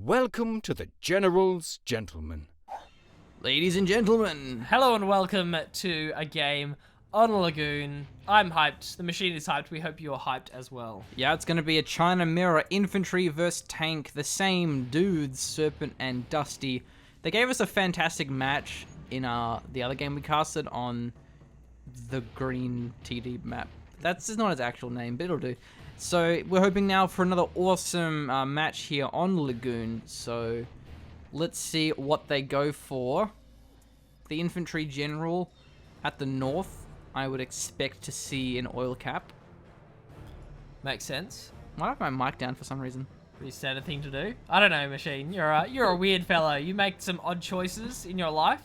welcome to the General's Gentlemen. Ladies and gentlemen, Hello and welcome to a game on Lagoon. I'm hyped. The machine is hyped. We hope you're hyped as well. yeah, it's going to be a China Mirror Infantry versus Tank. The same dudes, Serpent and Dusty. They gave us a fantastic match in the other game we casted on the Green TD map. That's not its actual name, but it'll do. So we're hoping now for another awesome match here on Lagoon. So let's see what they go for. The Infantry General at the north, I would expect to see an oil cap. Makes sense. Why do I have my mic down for some reason? Pretty standard thing to do. I don't know, Machine. You're a weird fellow. You make some odd choices in your life.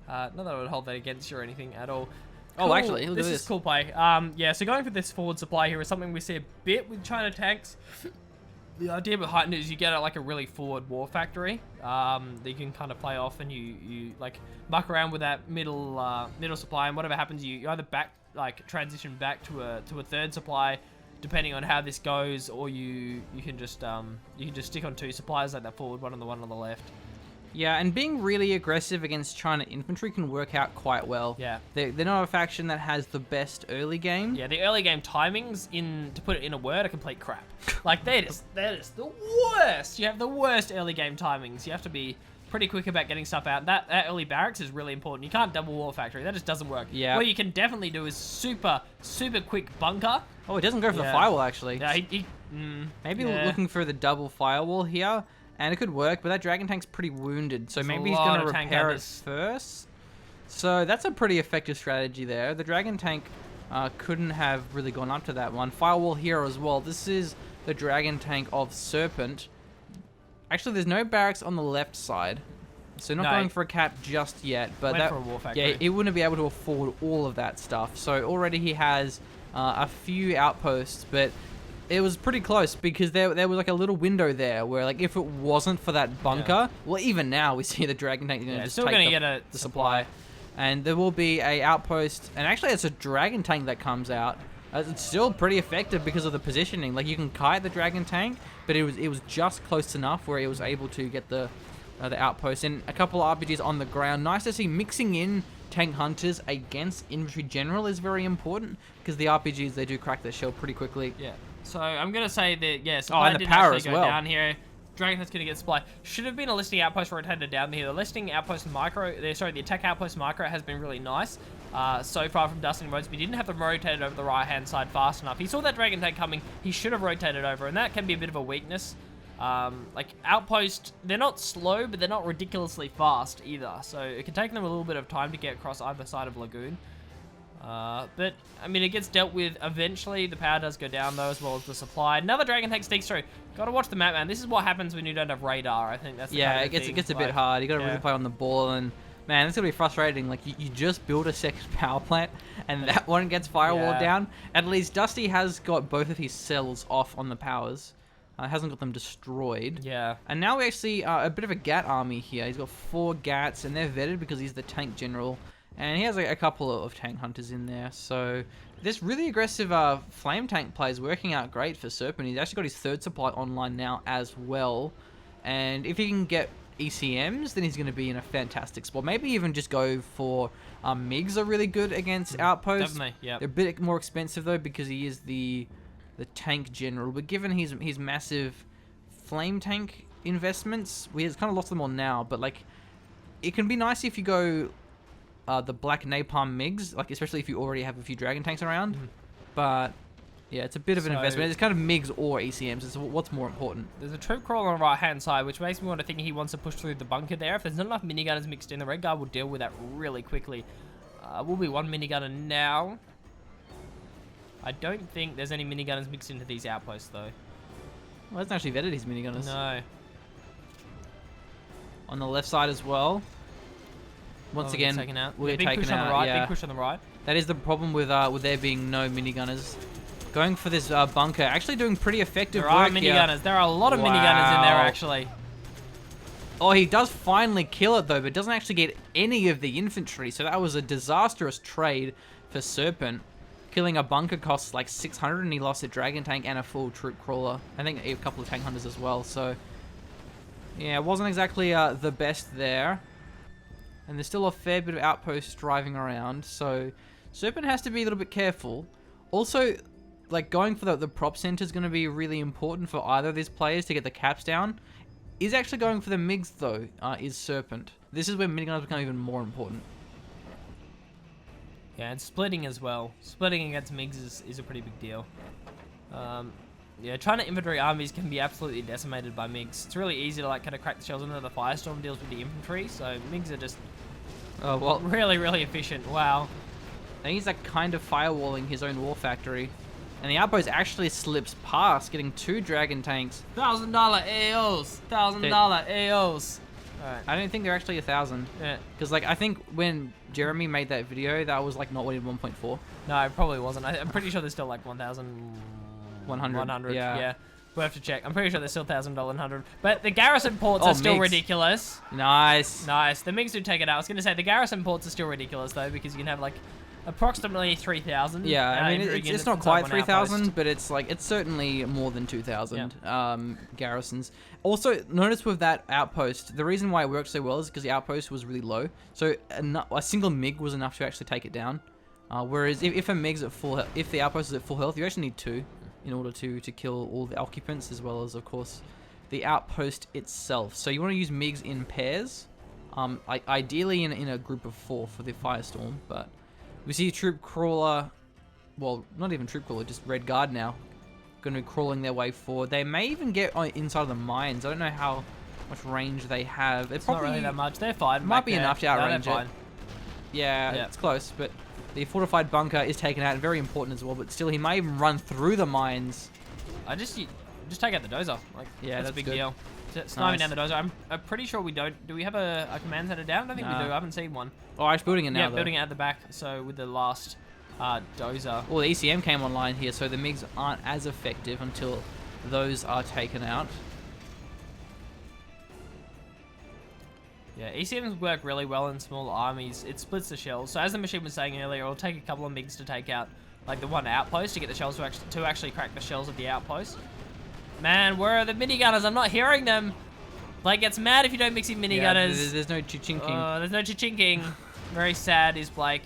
Not that I would hold that against you or anything at all. Oh, Cool. actually, look at this this. is cool play. Yeah, so going for this forward supply here is something we see a bit with China tanks. The idea behind it is you get like a really forward war factory that you can kind of play off, and you like muck around with that middle supply, and whatever happens, you either transition back to a third supply, depending on how this goes, or you can just stick on two supplies like that forward one and the one on the left. Yeah, and being really aggressive against China Infantry can work out quite well. Yeah. They're not a faction that has the best early game. Yeah, the early game timings, to put it in a word, are complete crap. Like, they're just the worst. You have the worst early game timings. You have to be pretty quick about getting stuff out. That early barracks is really important. You can't double war factory. That just doesn't work. Yeah. What you can definitely do is super quick bunker. Oh, it doesn't go for the Yeah. firewall, actually. Yeah, Maybe yeah. looking for the double firewall here. And it could work, but that Dragon Tank's pretty wounded. So There's maybe a he's lot going to of tank repair it gunners. first. So that's a pretty effective strategy there. The Dragon Tank couldn't have really gone up to that one. Firewall here as well. This is the Dragon Tank of Serpent. Actually, there's no barracks on the left side. So not No. going for a cap just yet. But Went that, for a war factory. yeah, he wouldn't be able to afford all of that stuff. So already he has a few outposts, but it was pretty close because there was like a little window there where, like, if it wasn't for that bunker, well, even now we see the Dragon Tank going to just still take gonna the, get a the supply. And there will be a outpost, and actually it's a Dragon Tank that comes out. It's still pretty effective because of the positioning. Like, you can kite the Dragon Tank, but it was just close enough where it was able to get the outpost. And a couple of RPGs on the ground. Nice to see mixing in tank hunters against Infantry General is very important because the RPGs, they do crack their shell pretty quickly. Yeah. So I'm gonna say that supply and the didn't power actually as go well. down here. Dragon Tank's gonna get supply. Should have been a listing outpost rotated down here. The listing outpost micro, the attack outpost micro has been really nice so far from Dustin Rhodes. But he didn't have them rotated over the right hand side fast enough. He saw that Dragon Tank coming. He should have rotated over, and that can be a bit of a weakness. Like outpost, they're not slow, but they're not ridiculously fast either. So it can take them a little bit of time to get across either side of Lagoon. But, I mean, it gets dealt with eventually. The power does go down, though, as well as the supply. Another Dragon Tank sneaks through. Gotta watch the map, man. This is what happens when you don't have radar. I think that's the kind of it thing. gets a Like, bit hard. You got to yeah. really play on the ball, and man, it's gonna be frustrating. Like you just build a second power plant, and that one gets firewalled Yeah. down. At least Dusty has got both of his cells off on the powers. Hasn't got them destroyed. Yeah. And now we actually a bit of a GAT army here. He's got 4 GATs, and they're vetted because he's the tank general. And he has a couple of tank hunters in there. So this really aggressive flame tank play is working out great for Serpent. He's actually got his third supply online now as well. And if he can get ECMs, then he's going to be in a fantastic spot. Maybe even just go for MiGs are really good against outposts. Definitely, yeah. They're a bit more expensive though because he is the tank general. But given his massive flame tank investments, he's kind of lost them all now. But like, it can be nice if you go the black napalm MiGs, like especially if you already have a few Dragon Tanks around. But yeah, it's a bit of an investment. It's kind of MiGs or ECMs. It's what's more important. There's a troop crawl on the right hand side, which makes me want to think he wants to push through the bunker there. If there's not enough minigunners mixed in, the red guard will deal with that really quickly. Will be one minigunner now. I don't think there's any minigunners mixed into these outposts though. Well, hasn't actually vetted his minigunners. No. On the left side as well. Once again, taken out. we'll get Big taken push on out. the right. Yeah. Big push on the right. That is the problem with there being no minigunners. Going for this bunker, actually doing pretty effective There are work here. minigunners. There are a lot of Wow. minigunners in there actually. Oh, he does finally kill it though, but doesn't actually get any of the infantry. So that was a disastrous trade for Serpent. Killing a bunker costs like 600, and he lost a dragon tank and a full troop crawler. I think a couple of tank hunters as well. So Yeah, it wasn't exactly the best there. And there's still a fair bit of outposts driving around, so Serpent has to be a little bit careful. Also, like, going for the prop center is going to be really important for either of these players to get the caps down. Is actually going for the MiGs, though, is Serpent. This is where miniguns become even more important. Yeah, and splitting as well. Splitting against MiGs is a pretty big deal. Yeah, trying to infantry armies can be absolutely decimated by MiGs. It's really easy to like kind of crack the shells into the Firestorm deals with the infantry, so MiGs are just really, really efficient. Wow. And he's like kind of firewalling his own war factory. And the outpost actually slips past, getting 2 dragon tanks. $1,000 AOs! $1,000 AOs! Alright. I don't think they're actually 1,000. Yeah. Because like I think when Jeremy made that video, that was like not even 1.4. No, it probably wasn't. I'm pretty sure there's still like 1,100. Yeah. We'll have to check. I'm pretty sure there's still 1,100. But the garrison ports are still MiGs. ridiculous. Nice. Nice. The MiGs do take it out. I was going to say the garrison ports are still ridiculous though, because you can have like approximately 3,000. Yeah, I mean, it's not quite 3,000, but it's certainly more than 2,000 garrisons. Also, notice with that outpost, the reason why it worked so well is because the outpost was really low. So a single MiG was enough to actually take it down. Whereas if a MiG's at full, if the outpost is at full health, you actually need 2 in order to kill all the occupants, as well as, of course, the outpost itself. So you want to use MiGs in pairs, ideally in a group of 4 for the Firestorm, but we see Troop Crawler, well, not even Troop Crawler, just Red Guard now, going to be crawling their way forward. They may even get inside of the mines. I don't know how much range they have. It's not really that much. They're fine. Might be enough to outrange it. Yeah, it's close, but the fortified bunker is taken out, very important as well, but still he might even run through the mines. Just take out the dozer. Like, yeah, that's a big good. deal. Sniping down the dozer. I'm pretty sure we don't. Do we have a command center down? I don't think we do. I haven't seen one. Oh, I'm building it now. Yeah, building it at the back. So with the last dozer. Well, the ECM came online here, so the MiGs aren't as effective until those are taken out. Yeah, ECMs work really well in small armies. It splits the shells. So as the machine was saying earlier, it'll take a couple of MiGs to take out like the one outpost to get the shells to actually crack the shells of the outpost. Man, where are the minigunners? I'm not hearing them. Blake gets mad if you don't mix in minigunners. Yeah, there's no chichinking. There's no chichinking. Very sad is Blake.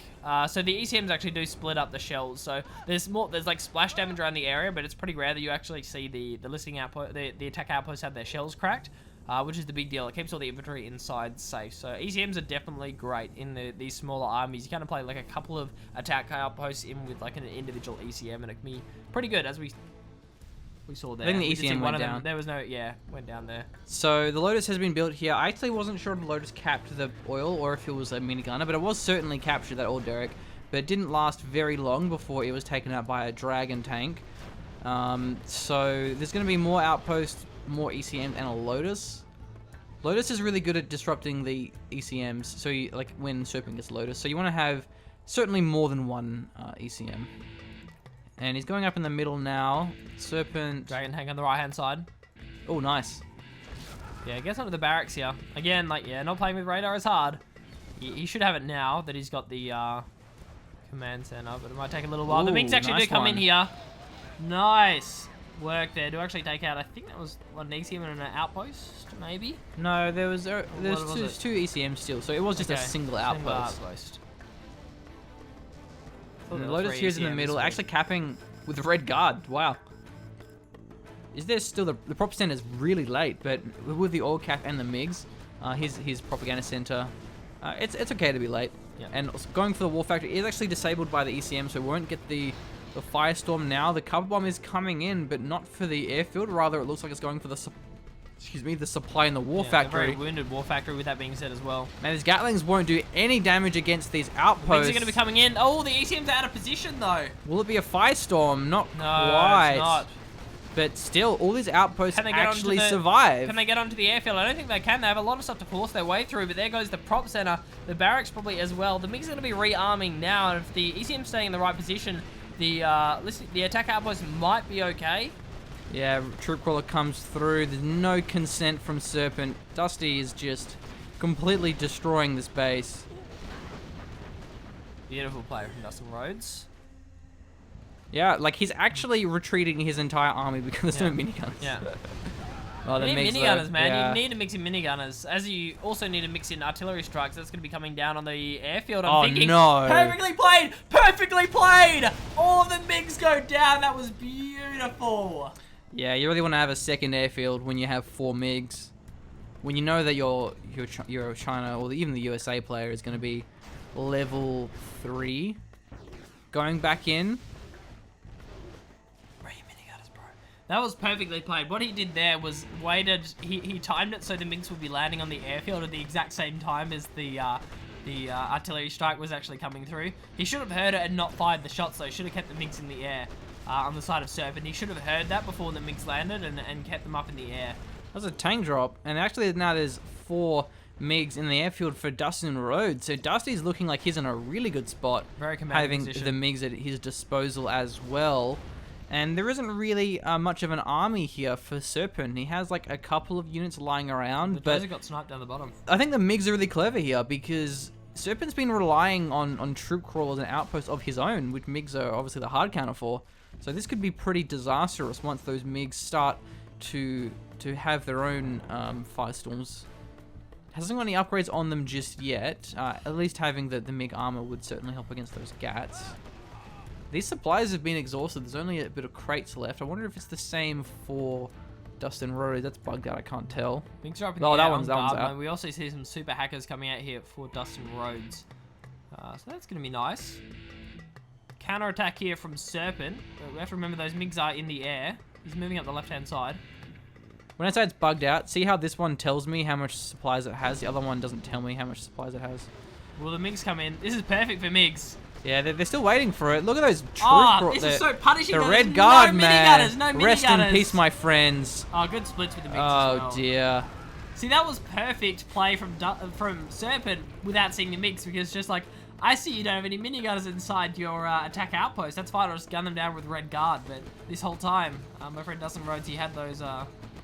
So the ECMs actually do split up the shells. So there's like splash damage around the area, but it's pretty rare that you actually see the listing outpost, the attack outposts have their shells cracked, which is the big deal. It keeps all the infantry inside safe. So ECMs are definitely great in these smaller armies. You kind of play like a couple of attack outposts in with like an individual ECM, and it can be pretty good, as we saw there. I think the ECM went down. There was no, went down there. So the Lotus has been built here. I actually wasn't sure if the Lotus capped the oil or if it was a minigunner, but it was certainly captured, that old derrick. But it didn't last very long before it was taken out by a dragon tank. So there's going to be more outposts, more ECMs, and a Lotus. Lotus is really good at disrupting the ECMs, so like when Serpent gets Lotus. So you want to have certainly more than one ECM. And he's going up in the middle now. Serpent. Dragon tank on the right-hand side. Oh, nice. Yeah, gets onto the barracks here. Again, like, not playing with radar is hard. He should have it now that he's got the command center, but it might take a little while. Ooh, the MiGs actually nice do come one. in here. Nice work there. To actually take out, I think that was an ECM and an outpost, maybe? No, there's two ECMs still, so it was just a Okay, single outpost. And the There were Lotus 3 here's in the ECMs, middle, so- actually capping with Red Guard. Wow. Is there still the prop center is really late, but with the oil cap and the MiGs, his propaganda center, it's okay to be late. Yeah. And going for the war factory is actually disabled by the ECM, so we won't get the firestorm now. The cover bomb is coming in, but not for the airfield. Rather, it looks like it's going for the supply in the war factory. Very wounded war factory, with that being said as well. Man, these Gatlings won't do any damage against these outposts. MiGs are going to be coming in. Oh, the ECM's out of position though. Will it be a firestorm? Not No, quite. it's not. But still, all these outposts Can they get actually onto the- survive. Can they get onto the airfield? I don't think they can. They have a lot of stuff to force their way through, but there goes the prop center, the barracks probably as well. The MiGs are going to be rearming now, and if the ECM's staying in the right position, the attack outpost might be okay. Yeah, troop crawler comes through. There's no consent from Serpent. Dusty is just completely destroying this base. Beautiful play from Dustin Rhodes. Yeah, like he's actually retreating his entire army because there's no miniguns. Yeah. Oh, the You need MiGs, minigunners, though. man. Yeah. You need to mix in minigunners, as you also need to mix in artillery strikes. That's going to be coming down on the airfield. I'm Oh, thinking. no. Perfectly played! Perfectly played! All of the MiGs go down. That was beautiful. Yeah, you really want to have a second airfield when you have 4 MiGs. When you know that your China or even the USA player is going to be level 3. Going back in. That was perfectly played. What he did there was waited. He timed it so the MiGs would be landing on the airfield at the exact same time as the artillery strike was actually coming through. He should have heard it and not fired the shots, though. He should have kept the MiGs in the air on the side of Serpent. He should have heard that before the MiGs landed and kept them up in the air. That was a tank drop, and actually now there's 4 MiGs in the airfield for Dustin Rhodes. So Dusty's looking like he's in a really good spot, Very commanding having position. the MiGs at his disposal as well. And there isn't really much of an army here for Serpent. He has like a couple of units lying around, The but Dozer got sniped down the bottom. I think the MiGs are really clever here because Serpent's been relying on troop crawlers and outposts of his own, which MiGs are obviously the hard counter for. So this could be pretty disastrous once those MiGs start to have their own firestorms. Hasn't got any upgrades on them just yet. At least having the MiG armor would certainly help against those GATs. These supplies have been exhausted. There's only a bit of crates left. I wonder if it's the same for Dustin Rhodes. That's bugged out. I can't tell. MiGs are up in Oh, the that air one's on guard out. mode. We also see some super hackers coming out here for Dustin Rhodes. So that's going to be nice. Counter-attack here from Serpent. But we have to remember those MiGs are in the air. He's moving up the left-hand side. When I say it's bugged out, see how this one tells me how much supplies it has? The other one doesn't tell me how much supplies it has. Will the MiGs come in? This is perfect for MiGs. Yeah, they're still waiting for it. Look at those troop This is so punishing. The There's Red Guard, no man. minigunners, no Rest in minigunners. peace, my friends. Oh, good splits with the MiGs as well. Oh, dear. See, that was perfect play from Serpent without seeing the MiGs, because just like, I see you don't have any minigunners inside your attack outpost. That's fine, I'll just gun them down with Red Guard. But this whole time, my friend Dustin Rhodes, he had those...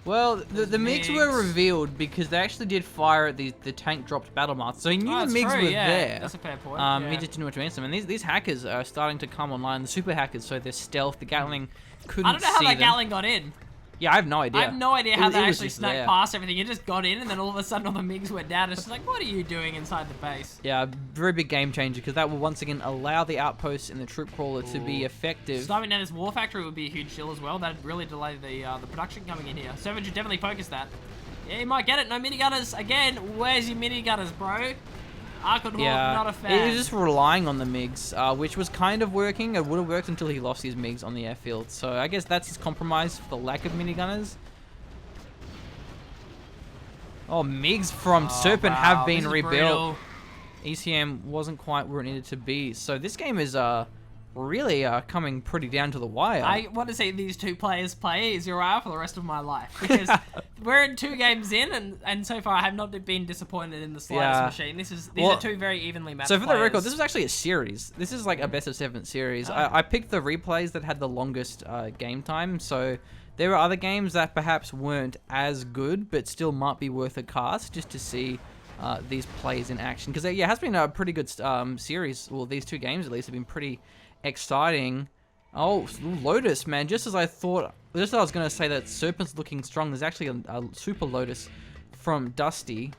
Well, the MiGs were revealed because they actually did fire at the tank dropped battle marks, so he knew the MiGs were there. That's a fair point. He just didn't know what to answer them. And these hackers are starting to come online, the super hackers, so they're stealth. The Gatling couldn't see I don't know how that them. Gatling got in. Yeah, I have no idea. I have no idea how It they was actually just snuck there. past everything. It just got in, and then all of a sudden all the MiGs went down. It's just like, what are you doing inside the base? Yeah, very big game changer because that will once again allow the outposts and the troop crawler to be effective. Sniping down this war factory would be a huge deal as well. That'd really delay the production coming in here. Servant should definitely focus that. Yeah, he might get it. No minigunners. Again, where's your minigunners, bro? Arkwood Yeah, not a fan. he was just relying on the MiGs, which was kind of working. It would have worked until he lost his MiGs on the airfield. So I guess that's his compromise for the lack of minigunners. Oh, MiGs from Serpent have been rebuilt. Brutal. ECM wasn't quite where it needed to be. So this game is really coming pretty down to the wire. I want to see these two players play 0-hour for the rest of my life, because we're in 2 games in, and so far I have not been disappointed in the slightest machine. These are 2 very evenly matched So for the players. record, this was actually a series. This is like a best of 7 series. I picked the replays that had the longest game time, so there were other games that perhaps weren't as good, but still might be worth a cast just to see these plays in action. Because yeah, it has been a pretty good series. Well, these 2 games at least have been pretty exciting. Oh, Lotus, man. Just as I thought, just as I was going to say that Serpent's looking strong, there's actually a Super Lotus from Dusty.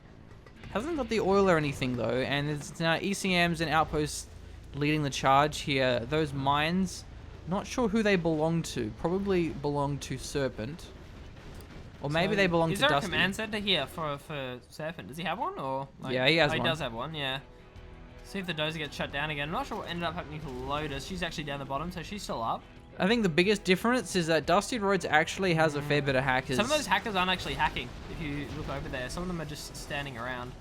Hasn't got the oil or anything, though, and it's now ECMs and Outposts leading the charge here. Those mines, not sure who they belong to. Probably belong to Serpent. Or maybe they belong to Dusty. Is there a command center here for Serpent? Does he have one? Or like, Yeah, he has one. one. He does have one, yeah. See if the Dozer gets shut down again. I'm not sure what ended up happening to Lotus. She's actually down the bottom, so she's still up. I think the biggest difference is that Dusty Rhodes actually has a fair bit of hackers. Some of those hackers aren't actually hacking, if you look over there. Some of them are just standing around.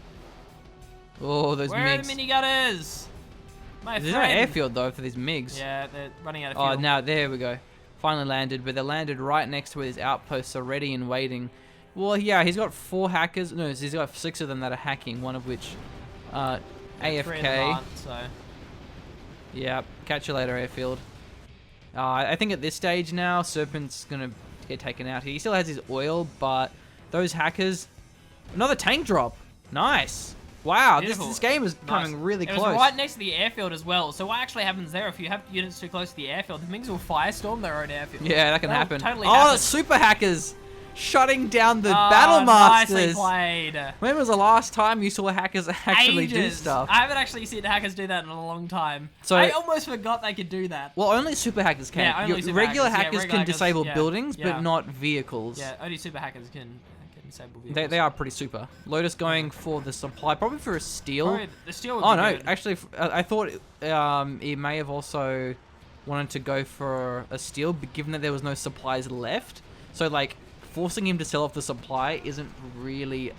Oh, those Where MiGs. are the minigunners? My There's no friend. airfield, though, for these MiGs. Yeah, they're running out of Oh, fuel. now, there we go. Finally landed, but they landed right next to where his outposts are ready and waiting. Well, yeah, he's got 4 hackers. No, he's got 6 of them that are hacking, one of which Yeah, 3 of them AFK. aren't, so. Yeah, catch you later, airfield. I think at this stage now, Serpent's going to get taken out here. He still has his oil, but those hackers... Another tank drop. Nice. Wow, this game is coming really It close. was right next to the airfield as well. So what actually happens there, if you have units too close to the airfield, the MiGs will firestorm their own airfield. Yeah, that can That'll happen. totally Oh, happen. super hackers. shutting down the Oh, Battle nicely Masters. played. When was the last time you saw hackers actually do Ages. stuff? I haven't actually seen hackers do that in a long time. So- I almost forgot they could do that. Well, only super hackers can. Yeah, only Your super regular hackers. Yeah, hackers regular can hackers, disable yeah, buildings, yeah. but not vehicles. Yeah, only super hackers can disable vehicles. They are pretty super. Lotus going for the supply, probably for a steal. Probably the steal would Oh be no, good. actually, I thought he may have also wanted to go for a steal, but given that there was no supplies left, so like forcing him to sell off the supply isn't really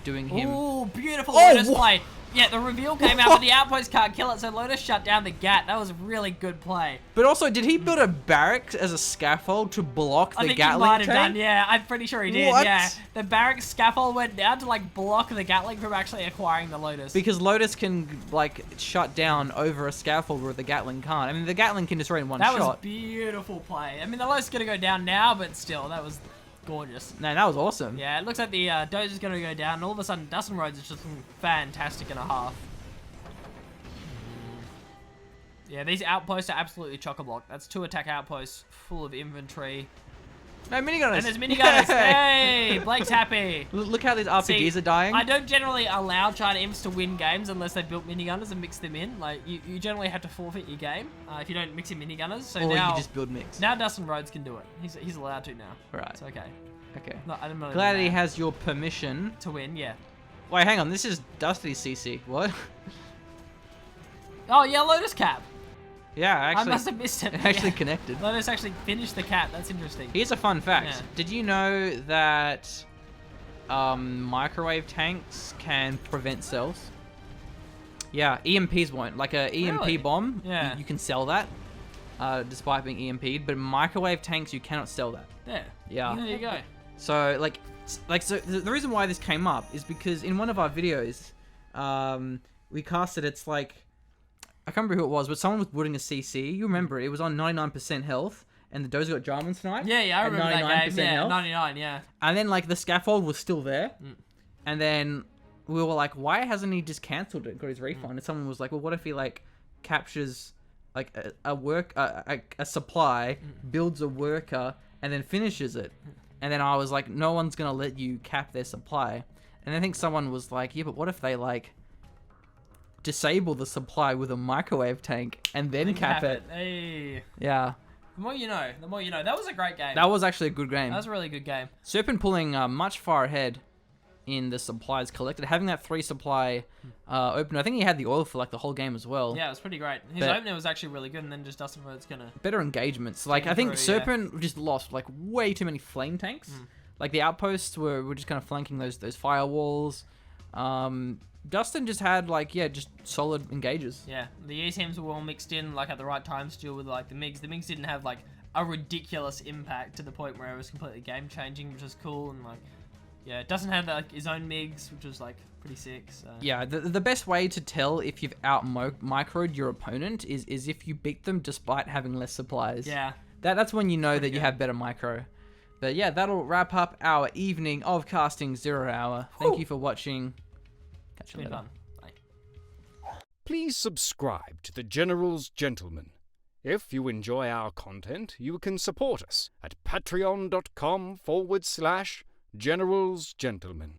doing him. Ooh, beautiful Oh, Lotus wha- play. Yeah, the reveal came out, but the outpost can't kill it, so Lotus shut down the Gat. That was a really good play. But also, did he build a barracks as a scaffold to block I the think he Gatling might have tank? done, yeah. I'm pretty sure he did, What? yeah. The barracks scaffold went down to, like, block the Gatling from actually acquiring the Lotus. Because Lotus can like shut down over a scaffold where the Gatling can't. I mean, the Gatling can destroy in one That was shot. beautiful play. I mean, the Lotus is going to go down now, but still, that was gorgeous. Man, that was awesome. Yeah, it looks like the Doze is going to go down, and all of a sudden, Dustin Rhodes is just looking fantastic and a half. Yeah, these outposts are absolutely chock-a-block. That's 2 attack outposts full of infantry. No, minigunners. And there's minigunners. Hey, Blake's happy. Look how these RPGs See, are dying. I don't generally allow China imps to win games unless they built minigunners and mix them in. Like, you generally have to forfeit your game if you don't mix in minigunners. So or now, you just build mix. now Dustin Rhodes can do it. He's allowed to now. Right. It's okay. Okay. No, I'm not Glad even he mad. has your permission. To win, yeah. Wait, hang on. This is Dusty's CC. What? Oh, yeah, Lotus Cap. Yeah, I actually, must have missed it. actually Yeah. connected. Lotus actually finished the cap. That's interesting. Here's a fun fact. Yeah. Did you know that microwave tanks can prevent cells? Yeah, EMPs won't. Like a EMP Really? bomb, Yeah. you can sell that, despite being EMP'd. But microwave tanks, you cannot sell that. Yeah. Yeah. There you go. So so the reason why this came up is because in one of our videos, we casted. It's like I can't remember who it was, but someone was building a CC. You remember it? It was on 99% health, and the Dozer got Jarman sniped. Yeah, I at remember that game. 99% Yeah, health. 99, yeah. And then like the scaffold was still there, Mm. and then we were like, why hasn't he just cancelled it? Got his refund? And someone was like, well, what if he like captures like a supply, builds a worker, and then finishes it? And then I was like, no one's gonna let you cap their supply. And I think someone was like, yeah, but what if they like disable the supply with a microwave tank and then cap it? Hey. Yeah, The more you know, the more you know. That was a great game. that was actually a good game. That was a really good game. Serpent pulling much far ahead in the supplies collected, having that 3 supply open. I think he had the oil for like the whole game as well. Yeah, it was pretty great. His But- opener was actually really good, and then just Dustin Rhodes gonna. Better engagements. Like I think Through, yeah. Serpent just lost like way too many flame tanks. Like the outposts were just kind of flanking those firewalls. Dustin just had like just solid engages. Yeah, the ESMs were all mixed in like at the right times to deal with like the MiGs. The MiGs didn't have like a ridiculous impact to the point where it was completely game changing, which was cool. And like, yeah, it doesn't have like his own MiGs, which was like pretty sick. So. Yeah, the best way to tell if you've out microed your opponent is if you beat them despite having less supplies. Yeah. That's when you know that Pretty you good. have better micro. But yeah, that'll wrap up our evening of casting 0 hour. Thank you for watching. Catch you Been later. fun. Bye. Please subscribe to the General's Gentleman. If you enjoy our content, you can support us at patreon.com/General's Gentleman.